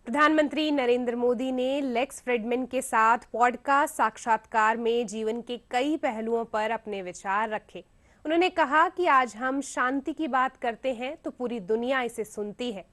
प्रधानमंत्री नरेंद्र मोदी ने lakes Fridman के साथ पॉडकास्ट साक्षात्कार में जीवन के कई पहलुओं पर अपने विचार रखे। उन्होंने कहा कि आज हम शांति की बात करते हैं तो पूरी दुनिया इसे सुनती है।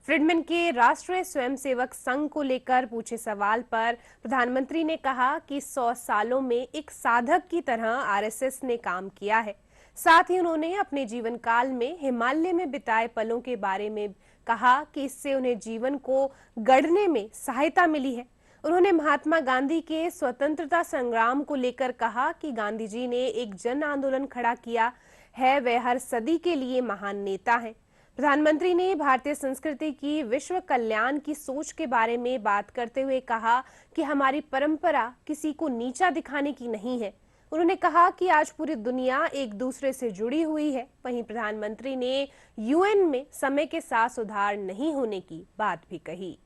फ्रिडमैन के राष्ट्रीय स्वयंसेवक संघ को लेकर पूछे सवाल पर प्रधानमंत्री ने कहा कि 100 सालों में एक साधक की तरह आरएसएस ने काम किया है। साथ ही उन्होंने अपने जीवन काल में हिमालय में बिताए पलों के बारे में कहा कि इससे उन्हें जीवन को गढ़ने में सहायता मिली है। उन्होंने महात्मा गांधी के स्वतंत्रता संग्राम को लेकर कहा कि गांधी जी ने एक जन आंदोलन खड़ा किया है, वे हर सदी के लिए महान नेता हैं। प्रधानमंत्री ने भारतीय संस्कृति की विश्व कल्याण की सोच के बारे में बात करते हुए कहा कि हमारी परंपरा किसी को नीचा दिखाने की नहीं है। उन्होंने कहा कि आज पूरी दुनिया एक दूसरे से जुड़ी हुई है। वहीं प्रधानमंत्री ने यूएन में समय के साथ सुधार नहीं होने की बात भी कही।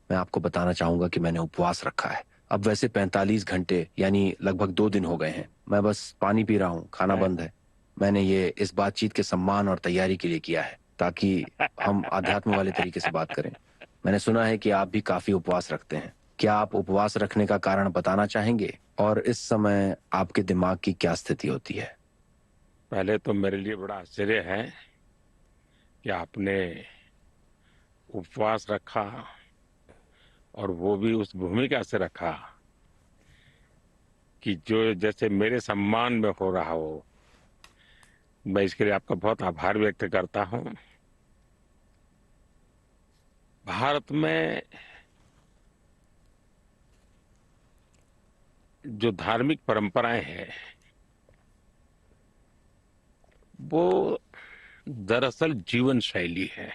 मैं आपको बताना चाहूंगा कि मैंने उपवास रखा है। अब वैसे 45 घंटे यानी लगभग 2 दिन हो गए हैं। मैं बस पानी पी रहा हूँ, खाना बंद है। मैंने ये इस बातचीत के सम्मान और तैयारी के लिए किया है ताकि हम आध्यात्म वाले तरीके से बात करें। मैंने सुना है कि आप भी काफी उपवास रखते हैं। क्या आप उपवास रखने का कारण बताना चाहेंगे और इस समय आपके दिमाग की क्या स्थिति होती है? पहले तो मेरे लिए बड़ा आश्चर्य है कि आपने उपवास रखा और वो भी उस भूमिका से रखा कि जो जैसे मेरे सम्मान में हो रहा हो। मैं इसके लिए आपका बहुत आभार व्यक्त करता हूं। भारत में जो धार्मिक परंपराएं हैं वो दरअसल जीवन शैली है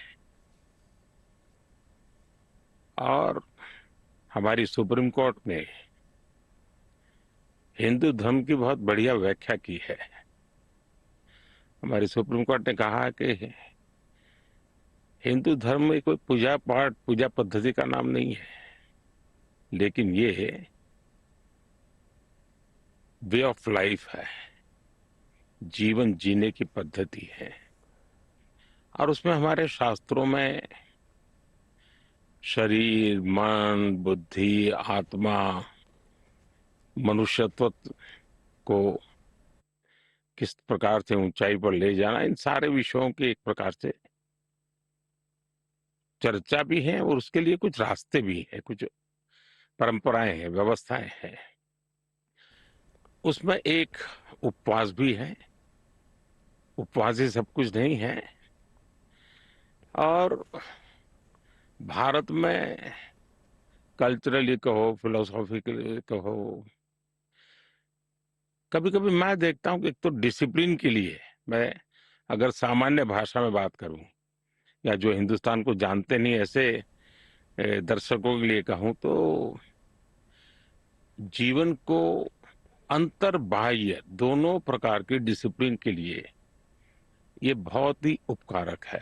और हमारी सुप्रीम कोर्ट ने हिंदू धर्म की बहुत बढ़िया व्याख्या की है। हमारी सुप्रीम कोर्ट ने कहा कि हिंदू धर्म में कोई पूजा पाठ पूजा पद्धति का नाम नहीं है, लेकिन ये वे ऑफ लाइफ है, जीवन जीने की पद्धति है। और उसमें हमारे शास्त्रों में शरीर, मन, बुद्धि, आत्मा, मनुष्यत्व को किस प्रकार से ऊंचाई पर ले जाना, इन सारे विषयों की एक प्रकार से चर्चा भी है और उसके लिए कुछ रास्ते भी हैं, कुछ परंपराएं हैं, व्यवस्थाएं हैं। उसमें एक उपवास भी है। उपवास ही सब कुछ नहीं है। और भारत में कल्चरली कहो, फिलोसॉफिकली कहो, कभी कभी मैं देखता हूं कि एक तो डिसिप्लिन के लिए, मैं अगर सामान्य भाषा में बात करूं या जो हिंदुस्तान को जानते नहीं ऐसे दर्शकों के लिए कहूं तो जीवन को अंतर्बाह्य दोनों प्रकार की डिसिप्लिन के लिए ये बहुत ही उपकारक है।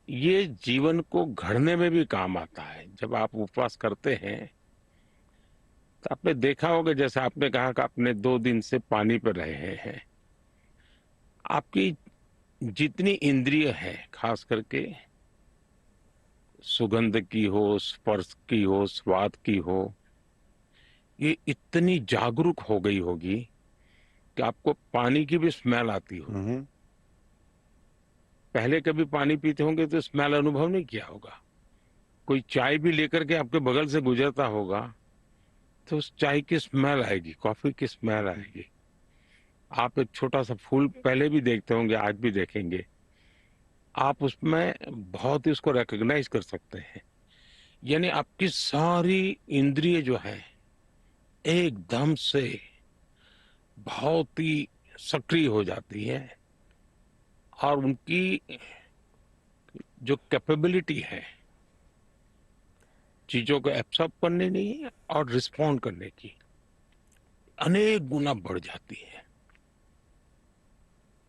ये जीवन को घड़ने में भी काम आता है। जब आप उपवास करते हैं तो आपने देखा होगा, जैसे आपने कहा कि आपने 2 दिन से पानी पर रहे हैं, आपकी जितनी इंद्रिय है, खास करके सुगंध की हो, स्पर्श की हो, स्वाद की हो, ये इतनी जागरूक हो गई होगी कि आपको पानी की भी स्मेल आती होगी। पहले कभी पानी पीते होंगे तो स्मेल अनुभव नहीं किया होगा। कोई चाय भी लेकर के आपके बगल से गुजरता होगा तो उस चाय की स्मेल आएगी, कॉफी की स्मेल आएगी। आप एक छोटा सा फूल पहले भी देखते होंगे, आज भी देखेंगे, आप उसमें बहुत ही उसको रिकॉग्नाइज कर सकते हैं। यानी आपकी सारी इंद्रिय जो है एकदम से बहुत ही सक्रिय हो जाती है और उनकी जो कैपेबिलिटी है चीजों को एब्सॉर्ब करने की और रिस्पॉन्ड करने की अनेक गुना बढ़ जाती है।